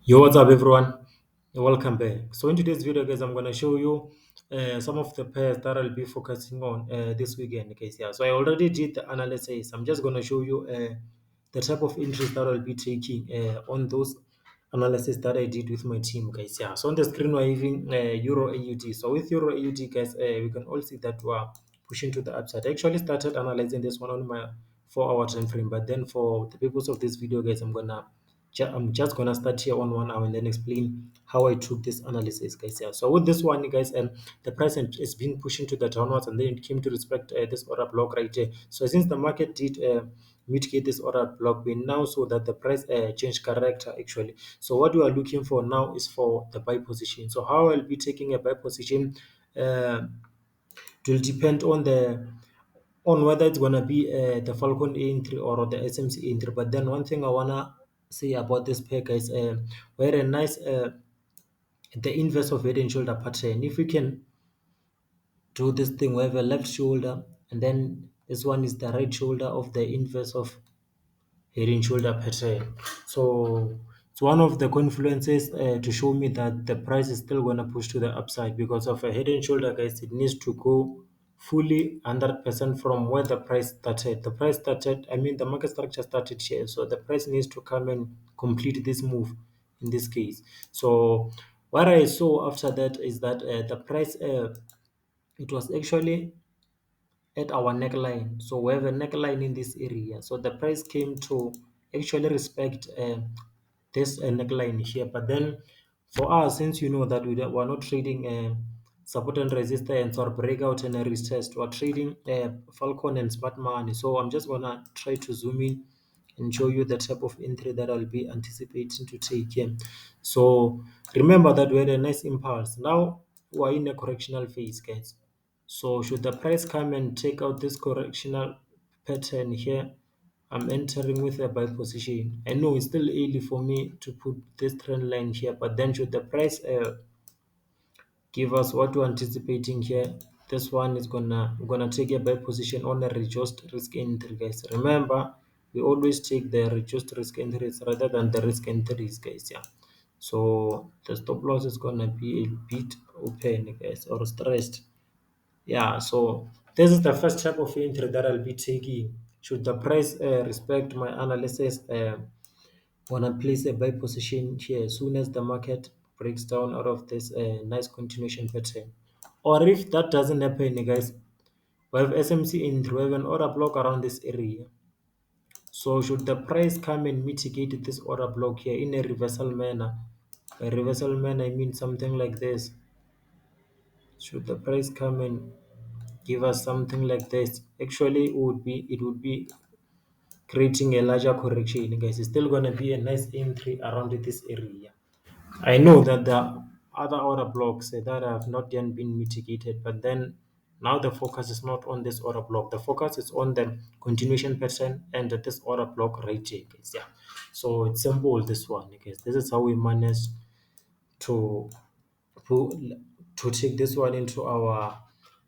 Yo, what's up, everyone? Welcome back. So, in today's video, guys, I'm gonna show you some of the pairs that I'll be focusing on this weekend, guys. Yeah. So, I already did the analysis. I'm just gonna show you the type of interest that I'll be taking on those analysis that I did with my team, guys. Yeah. So, on the screen, we're having Euro AUD. So, with Euro AUD, guys, we can all see that we're pushing to the upside. I actually started analyzing this one on my 4 hour time frame, but then for the purpose of this video, guys, I'm just gonna start here on 1 hour and then explain how I took this analysis, guys. Yeah. So with this one, guys, the price has been pushing to the downwards, and then it came to respect this order block right here. So since the market did mitigate this order block, we now saw that the price changed character actually. So what we are looking for now is for the buy position. So how I'll be taking a buy position. Uh, it will depend on whether it's gonna be the Falcon entry or the SMC entry. But then one thing I wanna say about this pair, guys, very nice the inverse of head and shoulder pattern. If we can do this thing, we have a left shoulder, and then this one is the right shoulder of the inverse of head and shoulder pattern. So it's one of the confluences to show me that the price is still going to push to the upside because of a head and shoulder, guys. It needs to go fully 100% from where the price started. The price started, I mean, the market structure started here. So the price needs to come and complete this move in this case. So what I saw after that is that the price, it was actually at our neckline. So we have a neckline in this area. So the price came to actually respect this neckline here. But then for us, since you know that we're not trading support and resistance or breakout and a retest, we're trading Falcon and smart money. So I'm just gonna try to zoom in and show you the type of entry that I'll be anticipating to take here. So remember that we had a nice impulse. Now we're in a correctional phase, guys. So should the price come and take out this correctional pattern here, I'm entering with a buy position. I know it's still early for me to put this trend line here, but then should the price give us what we're anticipating here, this one is gonna take a buy position on a reduced risk entry, guys. Remember, we always take the reduced risk entries rather than the risk entries, guys. Yeah. So the stop loss is gonna be a bit open, guys, or stressed. Yeah, so this is the first type of entry that I'll be taking. Should the price respect my analysis, wanna place a buy position here as soon as the market breaks down out of this nice continuation pattern. Or if that doesn't happen, guys, we have SMC entry, we have an order block around this area. So should the price come and mitigate this order block here in a reversal manner, by reversal manner I mean something like this. Should the price come and give us something like this, actually it would be creating a larger correction, guys. It's still gonna be a nice entry around this area. I know that the other order blocks that have not yet been mitigated, but then now the focus is not on this order block. The focus is on the continuation pattern and this order block right here, guys. Yeah. So it's simple, this one, guys. This is how we manage to put to take this one into our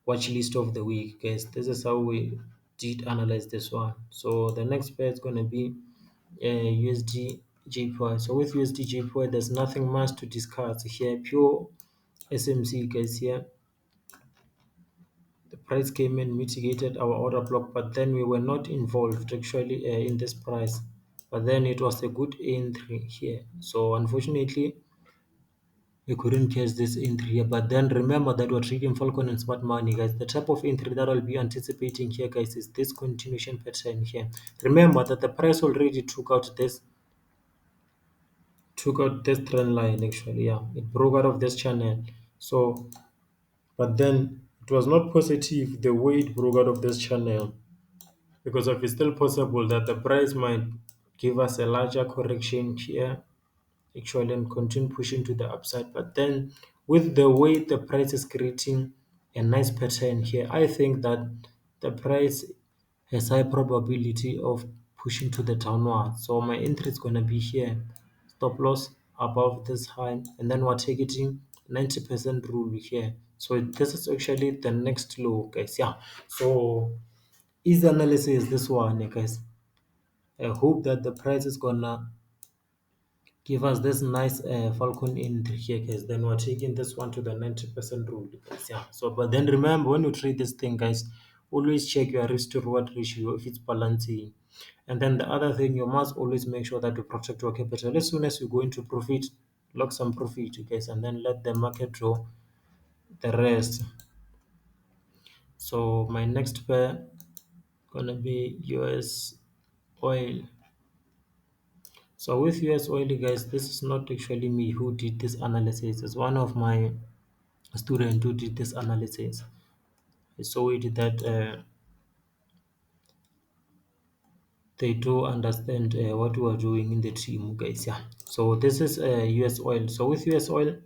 watch list of the week, guys. This is how we did analyze this one. So the next pair is going to be USD JPY. So with USD JPY, there's nothing much to discuss here. Pure SMC, guys. Here the price came and mitigated our order block, but then we were not involved actually in this price. But then it was a good entry here. So unfortunately, we couldn't catch this entry here. But then remember that we're trading Falcon and smart money, guys. The type of entry that I'll be anticipating here, guys, is this continuation pattern here. Remember that the price already took out this trend line actually. Yeah, it broke out of this channel. So but then it was not positive the way it broke out of this channel, because of it's still possible that the price might give us a larger correction here actually and continue pushing to the upside. But then with the way the price is creating a nice pattern here, I think that the price has high probability of pushing to the downward. So my entry is gonna be here, stop loss above this high, and then we're targeting 90% rule here. So this is actually the next low, guys. Yeah. So easy analysis this one, guys. I hope that the price is gonna give us this nice Falcon entry here, guys. Then we're taking this one to the 90% rule, guys. Yeah. So, but then remember when you trade this thing, guys, always check your risk to reward ratio if it's balancing. And then the other thing, you must always make sure that you protect your capital. As soon as you go into profit, lock some profit, guys, and then let the market draw the rest. So my next pair gonna be US oil. So with US oil, guys, this is not actually me who did this analysis. It's one of my student who did this analysis. I saw it that they do understand what we are doing in the team, guys. Yeah. So this is US oil. So with US oil,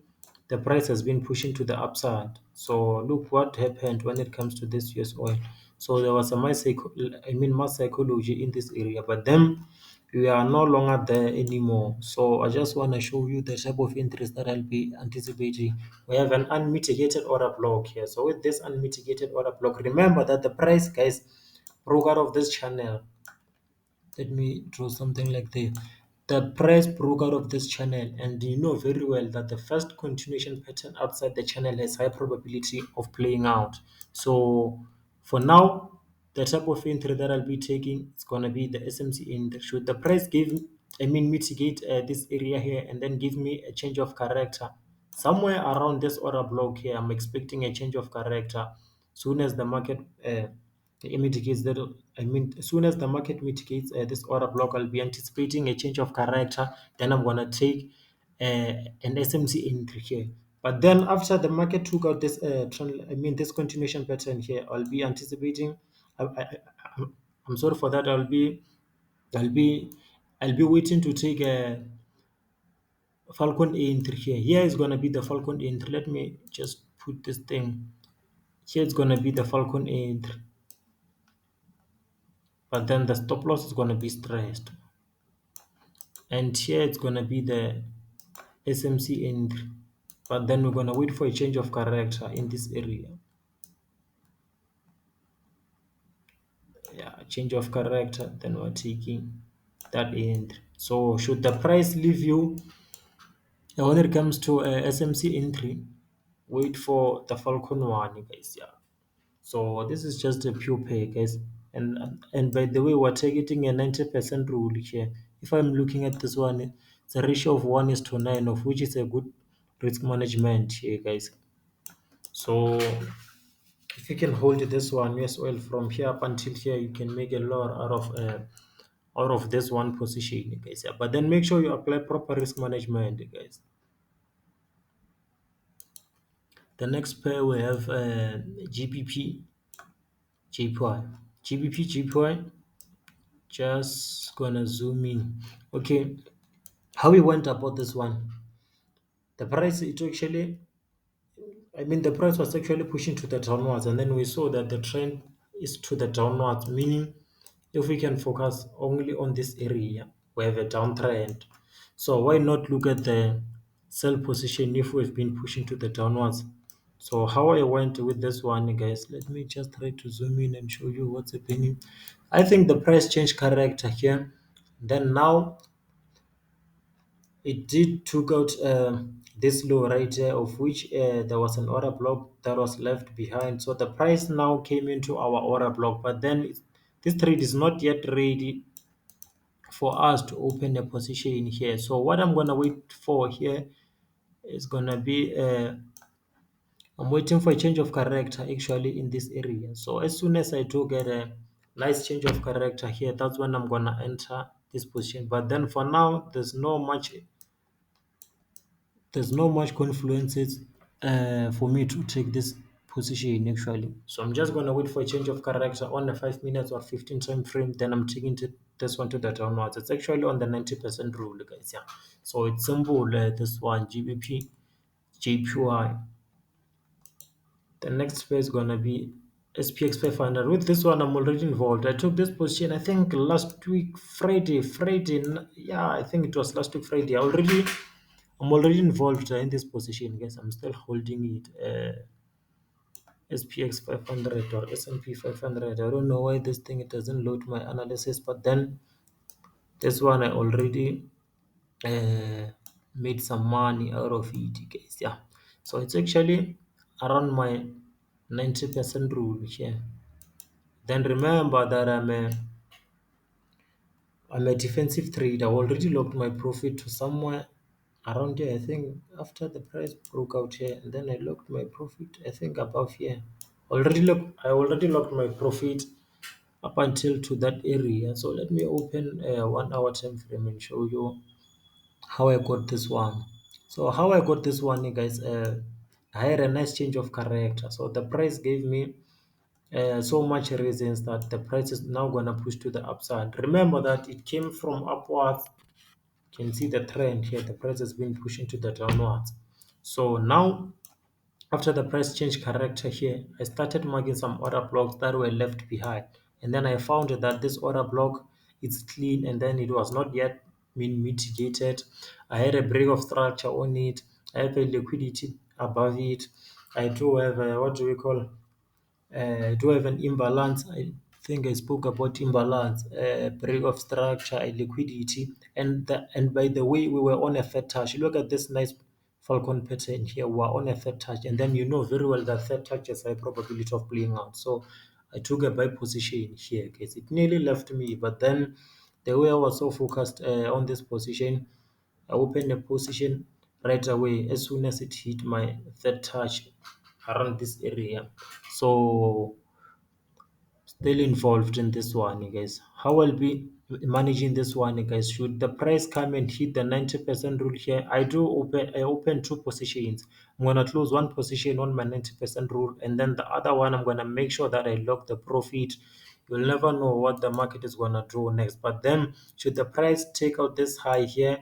the price has been pushing to the upside. So look what happened when it comes to this US oil. So there was a mass psychology in this area, but then we are no longer there anymore. So I just want to show you the type of interest that I'll be anticipating. We have an unmitigated order block here. So with this unmitigated order block, remember that the price, guys, broke out of this channel. Let me draw something like this. The price broke out of this channel, and you know very well that the first continuation pattern outside the channel has high probability of playing out. So for now, the type of entry that I'll be taking is gonna be the SMC index. Should the price mitigate this area here and then give me a change of character somewhere around this order block here, I'm expecting a change of character soon as the market mitigates that. As soon as the market mitigates this order block, I'll be anticipating a change of character. Then I'm gonna take an SMC entry here. But then after the market took out this this continuation pattern here, I'll be anticipating. I'm I'm sorry for that. I'll be I'll be waiting to take a Falcon entry here. Here is gonna be the Falcon entry. Let me just put this thing. Here it's gonna be the Falcon entry, but then the stop loss is gonna be stressed. And here it's gonna be the SMC entry, but then we're gonna wait for a change of character in this area. Yeah, change of character, then we're taking that entry. So should the price leave you when it comes to SMC entry, wait for the Falcon one, guys. Yeah. So this is just a pure pay, guys. And by the way, we're targeting a 90% rule here. If I'm looking at this one, it's a ratio of 1:9, of which is a good risk management here, guys. So if you can hold this one, US oil, from here up until here, you can make a lot out of this one position, guys. Yeah. But then make sure you apply proper risk management, guys. The next pair we have GBP, JPY. GBP, JPY. Just gonna zoom in. Okay, how we went about this one. The price, it actually, the price was actually pushing to the downwards, and then we saw that the trend is to the downwards, meaning if we can focus only on this area, we have a downtrend. So why not look at the sell position if we've been pushing to the downwards? So how I went with this one, guys, let me just try to zoom in and show you what's happening. I think the price changed character here. Then now it did took out this low right here, of which there was an order block that was left behind. So the price now came into our order block, but then this trade is not yet ready for us to open a position here. So what I'm gonna wait for here is gonna be I'm waiting for a change of character actually in this area. So as soon as I do get a nice change of character here, that's when I'm gonna enter this position. But then for now, there's no much confluences for me to take this position actually. So I'm just gonna wait for a change of character on the 5 minutes or 15 time frame. Then I'm taking this one to the downwards. It's actually on the 90% rule, guys. Yeah. So it's simple. This one GBP, JPY. The next pair is gonna be SPX 500. With this one, I'm already involved. I took this position, I think last week, Friday. Yeah, I think it was last week, Friday. I'm already involved in this position, guys. I'm still holding it. SPX 500 or S&P 500. I don't know why this thing it doesn't load my analysis, but then this one I already uh, made some money out of it, guys. Yeah, so it's actually around my 90% rule here. Then remember that I'm a defensive trader. I already locked my profit to somewhere around here. I think after the price broke out here, and then I locked my profit. I think above here. I already locked my profit up until to that area. So let me open a 1 hour time frame and show you how I got this one. So how I got this one, guys, I had a nice change of character. So the price gave me so much reasons that the price is now gonna push to the upside. Remember that it came from upwards. You can see the trend here. The price has been pushing to the downwards. So now after the price change character here, I started marking some order blocks that were left behind. And then I found that this order block is clean and then it was not yet been mitigated. I had a break of structure on it. I have a liquidity above it. I do have a, what do we call, do have an imbalance. I think I spoke about imbalance, break of structure, liquidity, and by the way, we were on a third touch. Look at this nice Falcon pattern here. We're on a third touch, and then you know very well that third touch has a probability of playing out. So I took a buy position here because it nearly left me, but then the way I was so focused on this position, I opened a position right away as soon as it hit my third touch around this area. So still involved in this one, guys. How I'll be managing this one, guys? Should the price come and hit the 90% rule here, I open two positions. I'm gonna close one position on my 90% rule, and then the other one I'm gonna make sure that I lock the profit. You'll never know what the market is gonna do next. But then should the price take out this high here,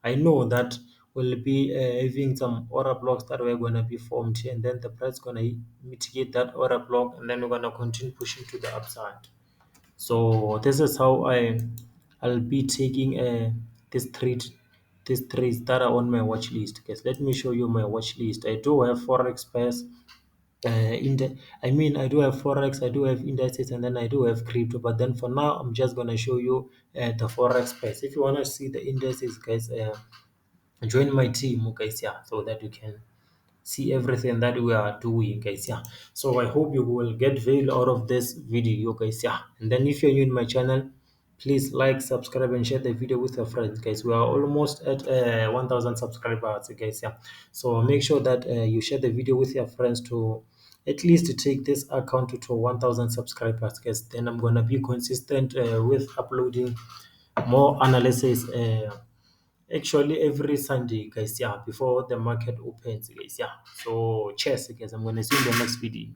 I know that we'll be having some order blocks that were going to be formed here, and then the price going to mitigate that order block, and then we're going to continue pushing to the upside. So this is how I'll be taking this trade these trades that are on my watch list. Guys, let me show you my watch list. I do have forex pairs. I do have forex, I do have indices, and then I do have crypto. But then for now, I'm just gonna show you the forex pairs. If you wanna see the indices, guys, join my team, guys, yeah, so that you can see everything that we are doing, guys, yeah. So I hope you will get value out of this video, guys, yeah. And then if you're new in my channel, please like, subscribe, and share the video with your friends, guys. We are almost at 1000 subscribers, guys, yeah. So make sure that you share the video with your friends to at least take this account to 1000 subscribers, guys. Then I'm gonna be consistent with uploading more analysis actually every Sunday, guys, yeah, before the market opens, guys, yeah. So cheers, guys. I'm gonna see you in the next video.